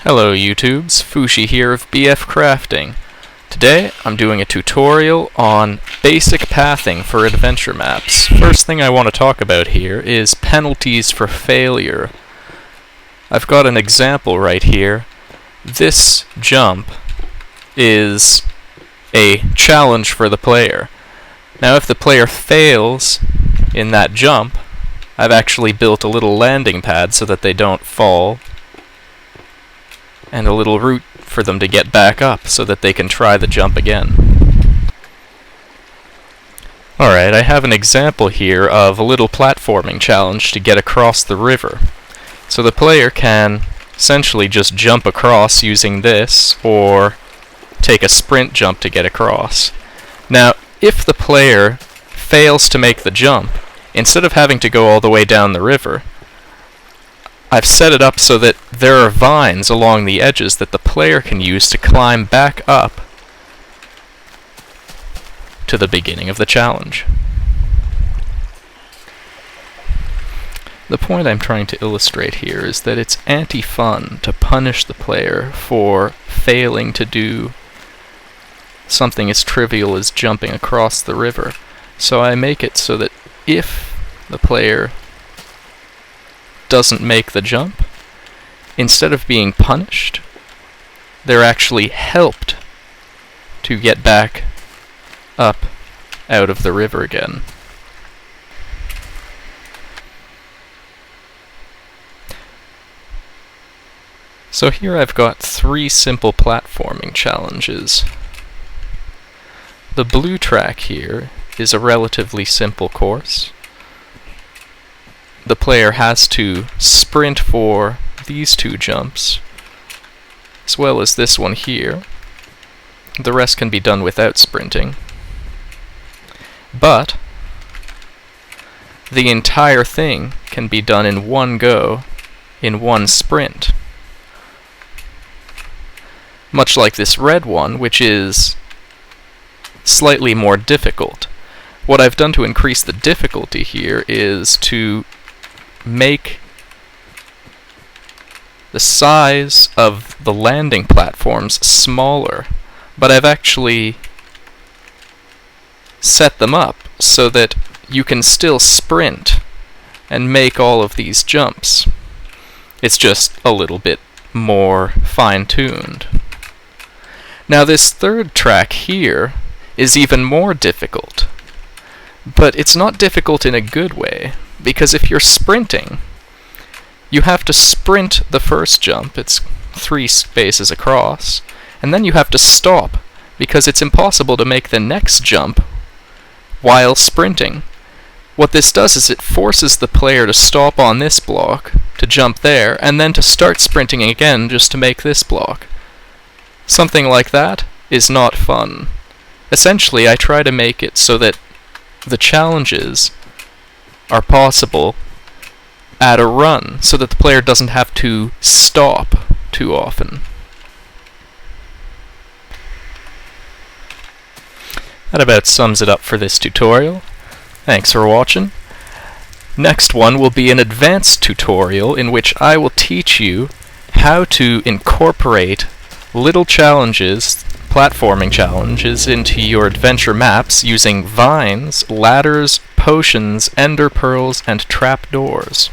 Hello YouTubes, Fooshy here of BF Crafting. Today I'm doing a tutorial on basic pathing for adventure maps. First thing I want to talk about here is penalties for failure. I've got an example right here. This jump is a challenge for the player. Now if the player fails in that jump, I've actually built a little landing pad so that they don't fall, and a little route for them to get back up so that they can try the jump again. Alright, I have an example here of a little platforming challenge to get across the river. So the player can essentially just jump across using this, or take a sprint jump to get across. Now, if the player fails to make the jump, instead of having to go all the way down the river, I've set it up so that there are vines along the edges that the player can use to climb back up to the beginning of the challenge. The point I'm trying to illustrate here is that it's anti-fun to punish the player for failing to do something as trivial as jumping across the river. So I make it so that if the player doesn't make the jump, instead of being punished, they're actually helped to get back up out of the river again. So here I've got 3 simple platforming challenges. The blue track here is a relatively simple course. The player has to sprint for these 2 jumps, as well as this one here. The rest can be done without sprinting. But the entire thing can be done in one go, in one sprint. Much like this red one, which is slightly more difficult. What I've done to increase the difficulty here is to make the size of the landing platforms smaller, but I've actually set them up so that you can still sprint and make all of these jumps. It's just a little bit more fine-tuned. Now this third track here is even more difficult, but it's not difficult in a good way, because if you're sprinting, you have to sprint the first jump, it's 3 spaces across, and then you have to stop, because it's impossible to make the next jump while sprinting. What this does is it forces the player to stop on this block, to jump there, and then to start sprinting again just to make this block. Something like that is not fun. Essentially, I try to make it so that the challenges are possible at a run, so that the player doesn't have to stop too often. That about sums it up for this tutorial. Thanks for watching. Next one will be an advanced tutorial in which I will teach you how to incorporate little challenges, platforming challenges, into your adventure maps using vines, ladders, potions, ender pearls, and trapdoors.